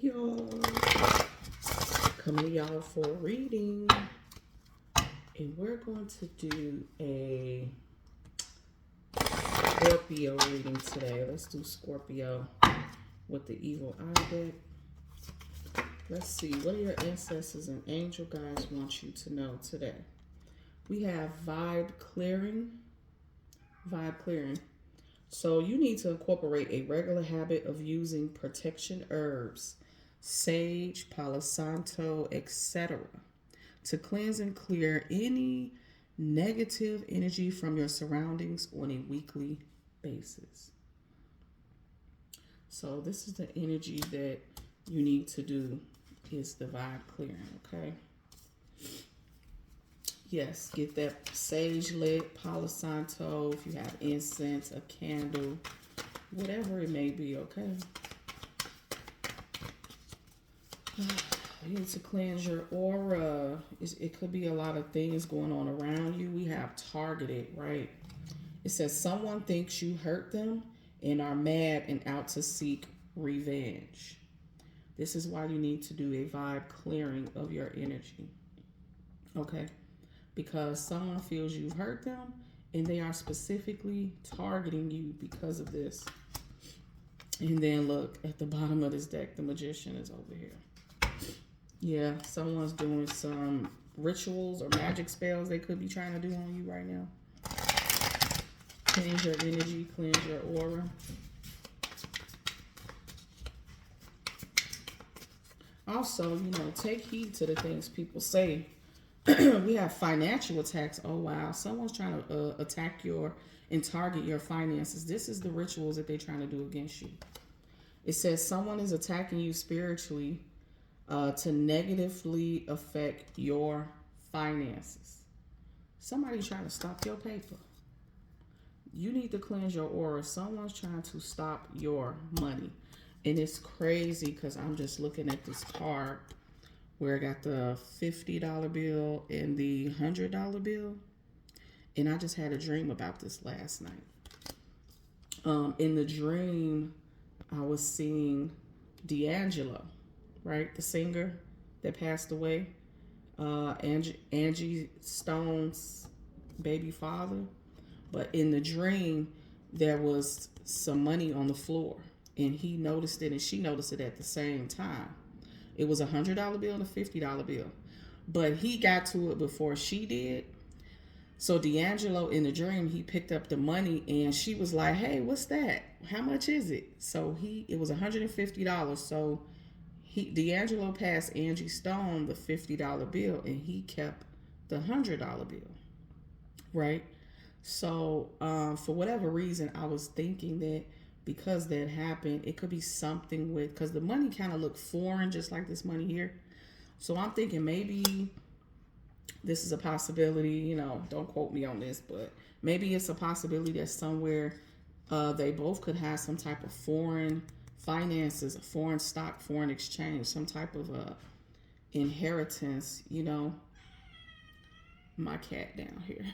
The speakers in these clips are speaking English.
y'all. Coming to y'all for a reading. And we're going to do a Scorpio reading today. Let's do Scorpio with the evil eye deck. Let's see, what do your ancestors and angel guides want you to know today? We have vibe clearing. Vibe clearing. So you need to incorporate a regular habit of using protection herbs, sage, palo santo, etc., to cleanse and clear any negative energy from your surroundings on a weekly basis. So this is the energy that you need to do, is the vibe clearing, okay? Yes, get that sage lit, palo santo, if you have incense, a candle, whatever it may be, okay? You need to cleanse your aura. It could be a lot of things going on around you. We have targeted, right? It says someone thinks you hurt them and are mad and out to seek revenge. This is why you need to do a vibe clearing of your energy, okay? Because someone feels you've hurt them and they are specifically targeting you because of this. And then look at the bottom of this deck, the Magician is over here. Yeah, someone's doing some rituals or magic spells they could be trying to do on you right now. Cleanse your energy, cleanse your aura. Also, take heed to the things people say. We have financial attacks. Oh, wow. Someone's trying to attack and target your finances. This is the rituals that they're trying to do against you. It says someone is attacking you spiritually to negatively affect your finances. Somebody's trying to stop your paper. You need to cleanse your aura. Someone's trying to stop your money. And it's crazy because I'm just looking at this card where I got the $50 bill and the $100 bill. And I just had a dream about this last night. In the dream, I was seeing D'Angelo, right? The singer that passed away. Angie Stone's baby father. But in the dream, there was some money on the floor. And he noticed it and she noticed it at the same time. It was a $100 bill and a $50 bill. But he got to it before she did. So D'Angelo, in the dream, he picked up the money and she was like, hey, what's that? How much is it? So it was $150. So D'Angelo passed Angie Stone the $50 bill and he kept the $100 bill, right? So for whatever reason, I was thinking that because that happened, it could be something with, because the money kind of looked foreign, just like this money here. So I'm thinking maybe this is a possibility, don't quote me on this, but maybe it's a possibility that somewhere they both could have some type of foreign finances, a foreign stock, foreign exchange, some type of inheritance, my cat down here.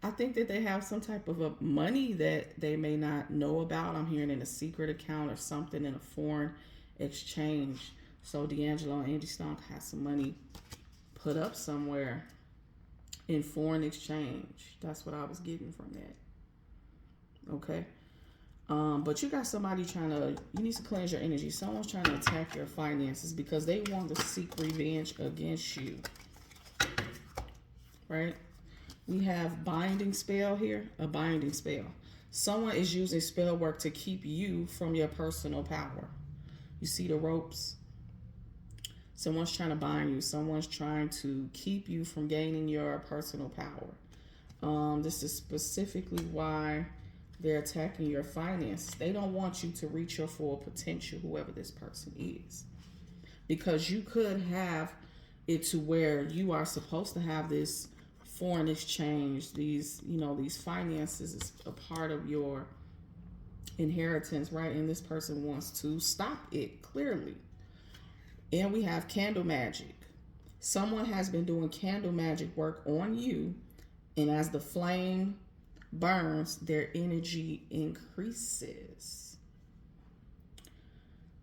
I think that they have some type of money that they may not know about. I'm hearing in a secret account or something in a foreign exchange. So D'Angelo and Angie Stone have some money put up somewhere in foreign exchange. That's what I was getting from that. Okay. But you got somebody you need to cleanse your energy. Someone's trying to attack your finances because they want to seek revenge against you. Right? We have binding spell here, a binding spell. Someone is using spell work to keep you from your personal power. You see the ropes? Someone's trying to bind you. Someone's trying to keep you from gaining your personal power. This is specifically why they're attacking your finances. They don't want you to reach your full potential, whoever this person is. Because you could have it to where you are supposed to have this foreign exchange, these finances is a part of your inheritance, right? And this person wants to stop it, clearly. And we have candle magic. Someone has been doing candle magic work on you, and as the flame burns, their energy increases.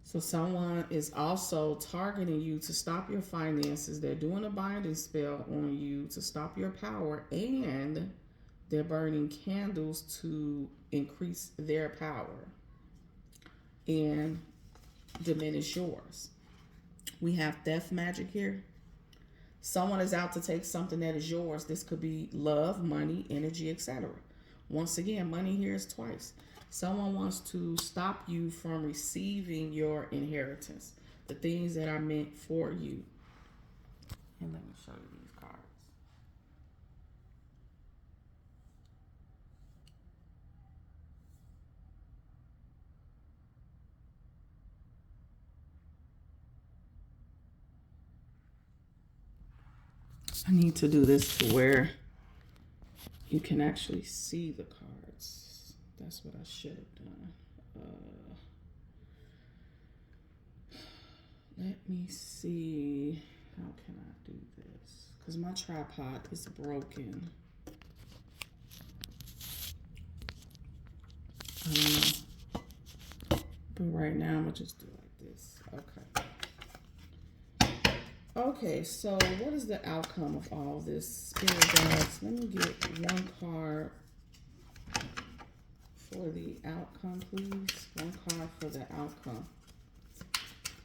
So someone is also targeting you to stop your finances. They're doing a binding spell on you to stop your power, and they're burning candles to increase their power and diminish yours. We have death magic here. Someone is out to take something that is yours. This could be love, money, energy, etc. Once again, money here is twice. Someone wants to stop you from receiving your inheritance, the things that are meant for you. And let me show you these cards. I need to do this to where you can actually see the cards. That's what I should have done. Let me see. How can I do this? Because my tripod is broken. But right now, I'm going to just do it like this. Okay. Okay, so what is the outcome of all this? Spirit guides, let me get one card for the outcome, please. One card for the outcome.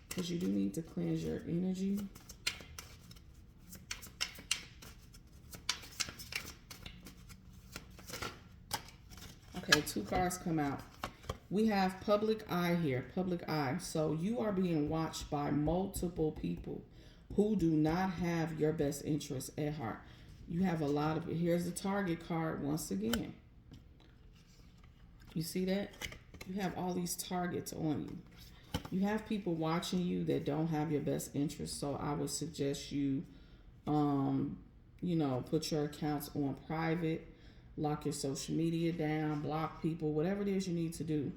Because you do need to cleanse your energy. Okay, two cards come out. We have public eye here, public eye. So you are being watched by multiple people who do not have your best interests at heart. You have a lot of it. Here's the target card once again. You see that? You have all these targets on you. You have people watching you that don't have your best interests. So I would suggest you, put your accounts on private, lock your social media down, block people, whatever it is you need to do.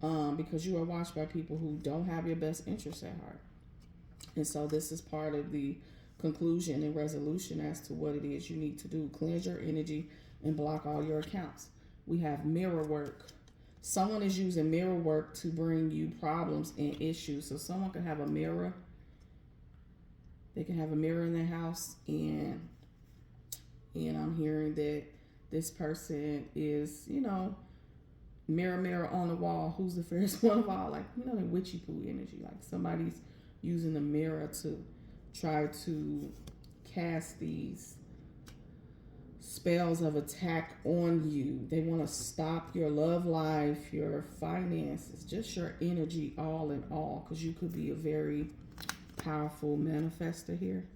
Because you are watched by people who don't have your best interests at heart. And so this is part of the conclusion and resolution as to what it is you need to do. Cleanse your energy and block all your accounts. We have mirror work. Someone is using mirror work to bring you problems and issues. So someone can have a mirror. They can have a mirror in their house, and I'm hearing that this person is, mirror, mirror on the wall, who's the fairest one of all? Like, the witchy poo energy. Like somebody's using the mirror to try to cast these spells of attack on you. They want to stop your love life, your finances, just your energy all in all, because you could be a very powerful manifester here.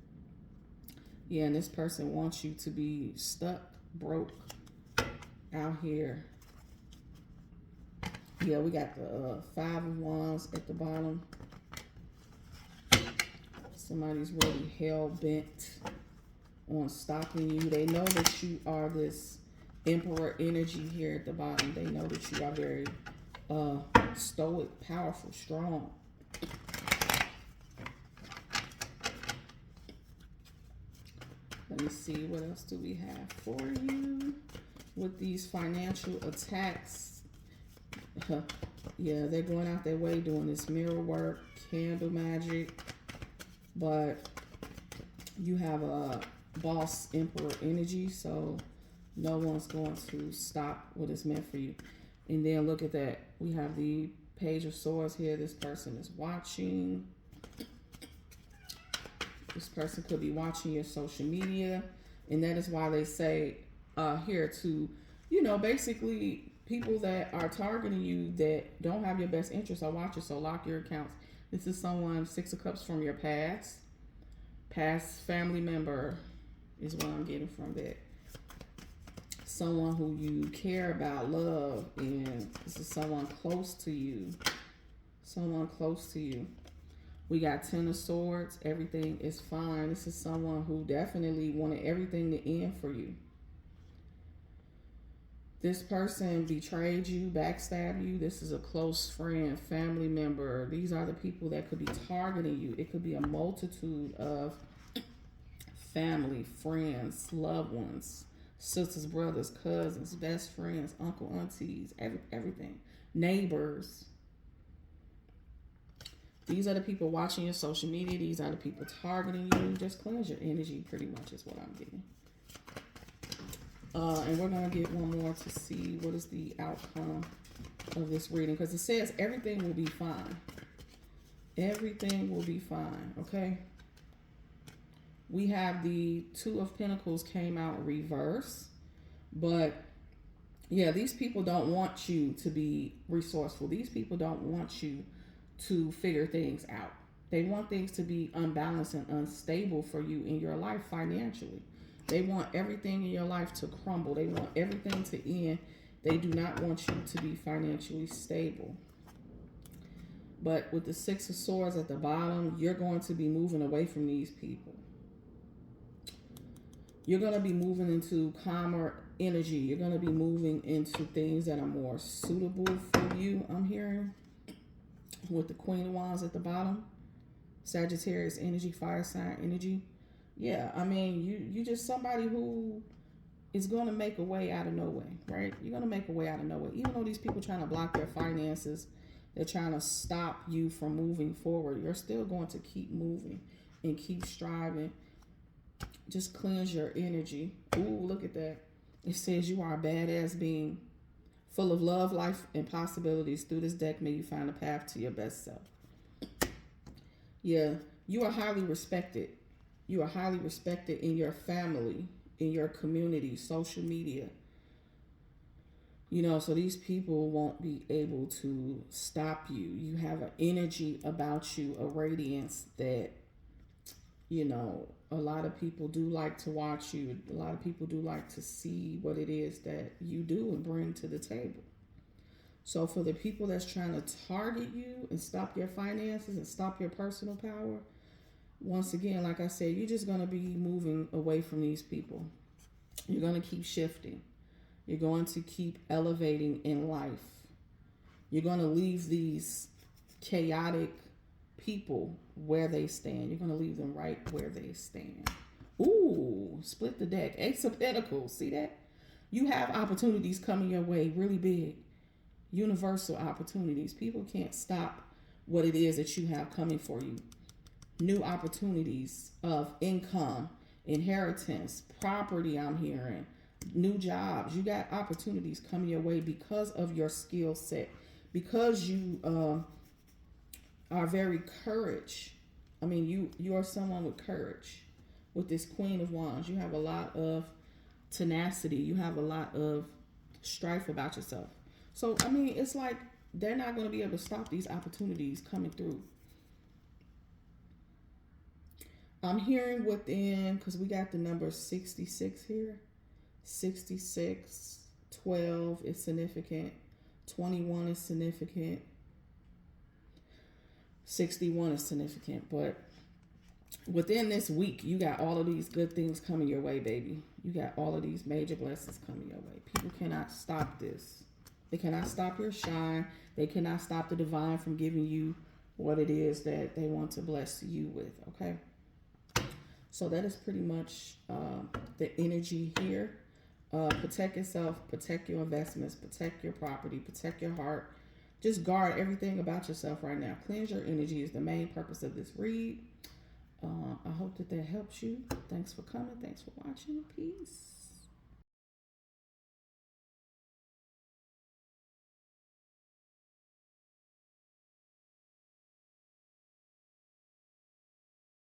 Yeah, and this person wants you to be stuck, broke out here. Yeah, we got the 5 of Wands at the bottom. Somebody's really hell-bent on stopping you. They know that you are this emperor energy here at the bottom. They know that you are very stoic, powerful, strong. Let me see, what else do we have for you with these financial attacks? Yeah, they're going out their way doing this mirror work, candle magic, but you have a boss emperor energy, so no one's going to stop what is meant for you. And then look at that. We have the Page of Swords here. This person is watching. This person could be watching your social media. And that is why they say here to, basically people that are targeting you that don't have your best interests are watching. So lock your accounts. This is someone, 6 of Cups, from your past. Past family member is what I'm getting from that. Someone who you care about, love, and this is someone close to you. Someone close to you. We got 10 of Swords. Everything is fine. This is someone who definitely wanted everything to end for you. This person betrayed you, backstabbed you. This is a close friend, family member. These are the people that could be targeting you. It could be a multitude of family, friends, loved ones, sisters, brothers, cousins, best friends, uncle, aunties, everything, neighbors. These are the people watching your social media. These are the people targeting you. Just cleanse your energy, pretty much is what I'm getting. And we're going to get one more to see what is the outcome of this reading. Because it says everything will be fine. Everything will be fine, okay? We have the Two of Pentacles came out reverse. But, yeah, these people don't want you to be resourceful. These people don't want you to figure things out. They want things to be unbalanced and unstable for you in your life financially. They want everything in your life to crumble. They want everything to end. They do not want you to be financially stable. But with the Six of Swords at the bottom, you're going to be moving away from these people. You're going to be moving into calmer energy. You're going to be moving into things that are more suitable for you, I'm hearing. With the Queen of Wands at the bottom. Sagittarius energy, fire sign energy. Yeah, I mean, you just somebody who is going to make a way out of no way, right? You're going to make a way out of no way. Even though these people trying to block their finances, they're trying to stop you from moving forward. You're still going to keep moving and keep striving. Just cleanse your energy. Ooh, look at that. It says you are a badass being, full of love, life, and possibilities. Through this deck, may you find a path to your best self. Yeah, you are highly respected. You are highly respected in your family, in your community, social media. You know, so these people won't be able to stop you. You have an energy about you, a radiance that, you know, a lot of people do like to watch you. A lot of people do like to see what it is that you do and bring to the table. So for the people that's trying to target you and stop your finances and stop your personal power, once again, like I said, you're just going to be moving away from these people. You're going to keep shifting. You're going to keep elevating in life. You're going to leave these chaotic people where they stand. You're going to leave them right where they stand. Ooh, split the deck. Ace of Pentacles. See that? You have opportunities coming your way really big. Universal opportunities. People can't stop what it is that you have coming for you. New opportunities of income, inheritance, property, I'm hearing, new jobs. You got opportunities coming your way because of your skill set, because you are very courage. I mean, you are someone with courage. With this Queen of Wands, you have a lot of tenacity. You have a lot of strife about yourself. So, I mean, it's like they're not going to be able to stop these opportunities coming through. I'm hearing within, because we got the number 66 here. 66, 12 is significant. 21 is significant. 61 is significant. But within this week, you got all of these good things coming your way, baby. You got all of these major blessings coming your way. People cannot stop this. They cannot stop your shine. They cannot stop the divine from giving you what it is that they want to bless you with, okay? So that is pretty much the energy here. Protect yourself, protect your investments, protect your property, protect your heart. Just guard everything about yourself right now. Cleanse your energy is the main purpose of this read. I hope that helps you. Thanks for coming. Thanks for watching. Peace.